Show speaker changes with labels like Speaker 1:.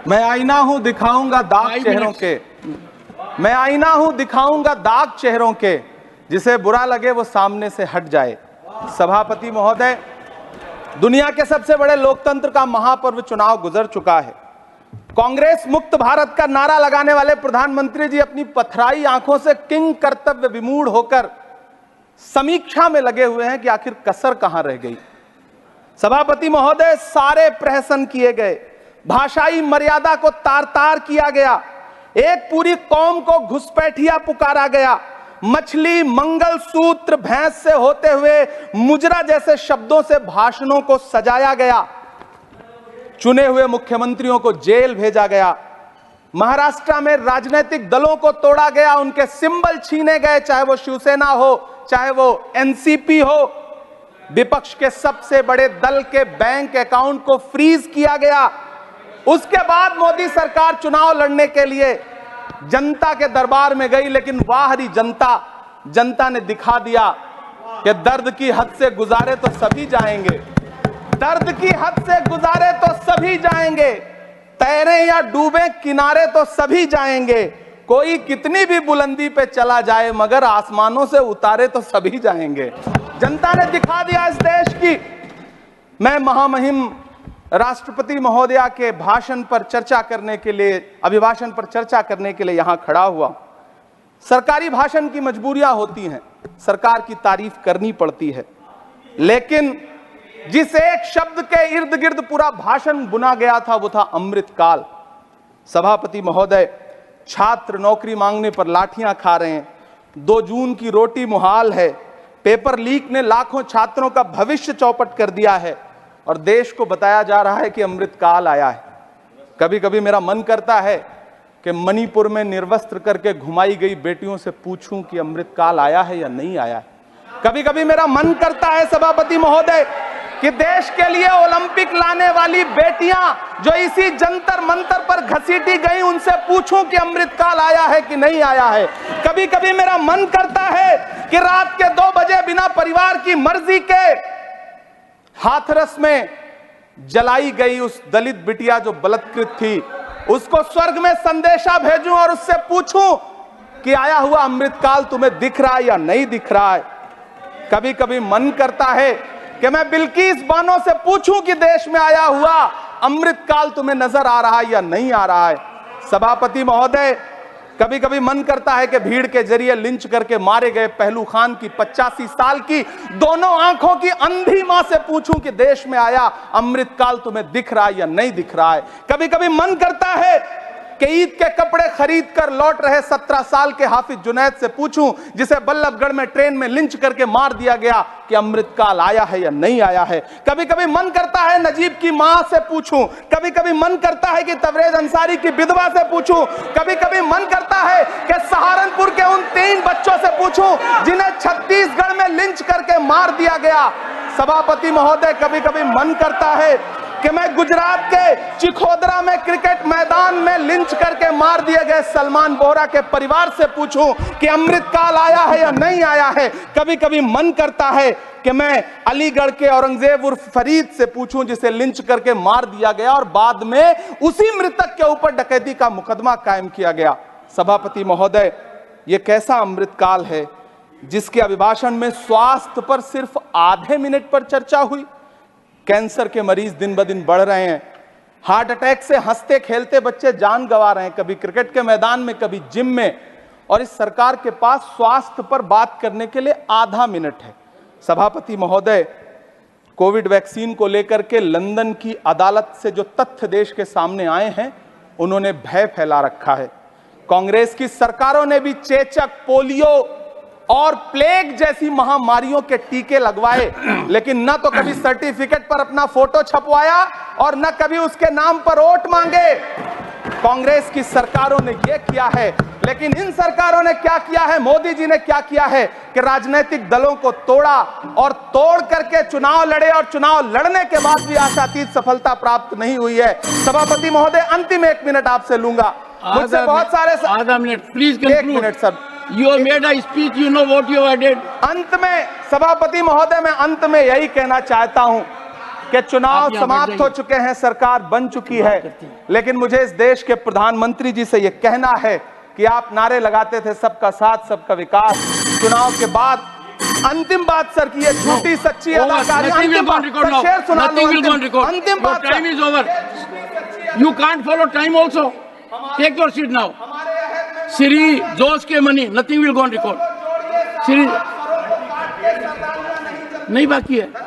Speaker 1: मैं आईना हूं दिखाऊंगा दाग चेहरों के, मैं आईना हूं दिखाऊंगा दाग चेहरों के, जिसे बुरा लगे वो सामने से हट जाए। सभापति महोदय, दुनिया के सबसे बड़े लोकतंत्र का महापर्व चुनाव गुजर चुका है। कांग्रेस मुक्त भारत का नारा लगाने वाले प्रधानमंत्री जी अपनी पथराई आंखों से किंग कर्तव्य विमूढ़ होकर समीक्षा में लगे हुए हैं कि आखिर कसर कहां रह गई। सभापति महोदय, सारे प्रहसन किए गए, भाषाई मर्यादा को तार तार किया गया, एक पूरी कौम को घुसपैठिया पुकारा गया, मछली मंगल सूत्र भैंस से होते हुए मुजरा जैसे शब्दों से भाषणों को सजाया गया, चुने हुए मुख्यमंत्रियों को जेल भेजा गया, महाराष्ट्र में राजनीतिक दलों को तोड़ा गया, उनके सिंबल छीने गए, चाहे वो शिवसेना हो चाहे वो एनसीपी हो, विपक्ष के सबसे बड़े दल के बैंक अकाउंट को फ्रीज किया गया। उसके बाद मोदी सरकार चुनाव लड़ने के लिए जनता के दरबार में गई, लेकिन बाहरी जनता ने दिखा दिया कि दर्द की हद से गुजारे तो सभी जाएंगे, दर्द की हद से गुजारे तो सभी जाएंगे, तैरे या डूबे किनारे तो सभी जाएंगे, कोई कितनी भी बुलंदी पे चला जाए मगर आसमानों से उतारे तो सभी जाएंगे। जनता ने दिखा दिया इस देश की। मैं महामहिम राष्ट्रपति महोदया के भाषण पर चर्चा करने के लिए, अभिभाषण पर चर्चा करने के लिए यहां खड़ा हुआ। सरकारी भाषण की मजबूरियां होती हैं, सरकार की तारीफ करनी पड़ती है, लेकिन जिस एक शब्द के इर्द गिर्द पूरा भाषण बुना गया था वो था अमृतकाल। सभापति महोदय, छात्र नौकरी मांगने पर लाठियां खा रहे हैं, 2 जून की रोटी मुहाल है, पेपर लीक ने लाखों छात्रों का भविष्य चौपट कर दिया है और देश को बताया जा रहा है कि अमृतकाल आया है। कभी कभी मेरा मन करता है कि मणिपुर में निर्वस्त्र करके घुमाई गई बेटियों से पूछूं कि अमृतकाल आया है या नहीं आया है। कभी कभी मेरा मन करता है सभापति महोदय कि देश के लिए ओलंपिक लाने वाली बेटियां जो इसी जंतर मंतर पर घसीटी गई, उनसे पूछूं कि अमृतकाल आया है कि नहीं आया है। कभी कभी मेरा मन करता है कि रात के 2 बजे बिना परिवार की मर्जी के हाथरस में जलाई गई उस दलित बिटिया जो बलात्कृत थी, उसको स्वर्ग में संदेशा भेजूं और उससे पूछूं कि आया हुआ अमृतकाल तुम्हें दिख रहा है या नहीं दिख रहा है। कभी कभी मन करता है कि मैं बिल्किस बानो से पूछूं कि देश में आया हुआ अमृतकाल तुम्हें नजर आ रहा है या नहीं आ रहा है। सभापति महोदय, कभी कभी मन करता है कि भीड़ के जरिए लिंच करके मारे गए पहलू खान की 85 साल की दोनों आंखों की अंधी मां से पूछूं कि देश में आया अमृतकाल तुम्हें दिख रहा है या नहीं दिख रहा है। कभी कभी मन करता है कि ईद के कपड़े खरीद कर लौट रहे 17 साल के हाफिज जुनैद से पूछूं, जिसे बल्लभगढ़ में ट्रेन में लिंच करके मार दिया गया, कि अमृतकाल आया है या नहीं आया है। कभी कभी मन करता है नजीब की मां से पूछूं, कभी कभी मन करता है कि तबरेज अंसारी की विधवा से पूछूं, कभी कभी मन करता है कि सहारनपुर के उन 3 बच्चों से पूछूं जिन्हें छत्तीसगढ़ में लिंच करके मार दिया गया। सभापति महोदय, कभी कभी मन करता है कि मैं गुजरात के चिखोदरा में क्रिकेट मैदान में लिंच करके मार दिए गए सलमान बोहरा के परिवार से पूछूं कि अमृतकाल आया है या नहीं आया है। कभी कभी मन करता है कि मैं अलीगढ़ के औरंगजेब उर्फ फरीद से पूछूं, जिसे लिंच करके मार दिया गया और बाद में उसी मृतक के ऊपर डकैती का मुकदमा कायम किया गया। सभापति महोदय, यह कैसा अमृतकाल है जिसके अभिभाषण में स्वास्थ्य पर सिर्फ आधे मिनट पर चर्चा हुई। कैंसर के मरीज दिन ब दिन बढ़ रहे हैं, हार्ट अटैक से हंसते खेलते बच्चे जान गंवा रहे हैं, कभी क्रिकेट के मैदान में कभी जिम में, और इस सरकार के पास स्वास्थ्य पर बात करने के लिए आधा मिनट है। सभापति महोदय, कोविड वैक्सीन को लेकर के लंदन की अदालत से जो तथ्य देश के सामने आए हैं, उन्होंने भय फैला रखा है। कांग्रेस की सरकारों ने भी चेचक, पोलियो और प्लेग जैसी महामारियों के टीके लगवाए, लेकिन न तो कभी सर्टिफिकेट पर अपना फोटो छपवाया और न कभी उसके नाम पर वोट मांगे। कांग्रेस की सरकारों ने यह किया है, लेकिन इन सरकारों ने क्या किया है, मोदी जी ने क्या किया है कि राजनीतिक दलों को तोड़ा और तोड़ करके चुनाव लड़े, और चुनाव लड़ने के बाद भी आशातीत सफलता प्राप्त नहीं हुई है। सभापति महोदय, अंतिम 1 मिनट आपसे लूंगा, मुझसे बहुत सारे।
Speaker 2: आधा minute please.
Speaker 1: 1 minute sir.
Speaker 2: You have made a speech, you know what you have did.
Speaker 1: अंत में सभापति महोदय, मैं अंत में यही कहना चाहता हूं कि चुनाव
Speaker 2: आप यहाँ बैठ
Speaker 1: समाप्त हो
Speaker 2: जाइए।
Speaker 1: चुके हैं, सरकार बन चुकी है, लेकिन मुझे इस देश के प्रधानमंत्री जी से यह कहना है कि आप नारे लगाते थे सबका साथ सबका विकास। चुनाव के बाद अंतिम बात सर की, ये झूठी सच्ची अदाकारी।
Speaker 2: Nothing will
Speaker 1: अंतिम
Speaker 2: go on
Speaker 1: बात
Speaker 2: record
Speaker 1: सर,
Speaker 2: now.
Speaker 1: शेर सुना
Speaker 2: Nothing
Speaker 1: दो,
Speaker 2: will go on record.
Speaker 1: अंतिम
Speaker 2: Your
Speaker 1: बात
Speaker 2: time
Speaker 1: sir.
Speaker 2: is over. You can't follow time also. Take your seat now. Siri, Josh के money, nothing will go on record. Siri, नहीं बाकी है।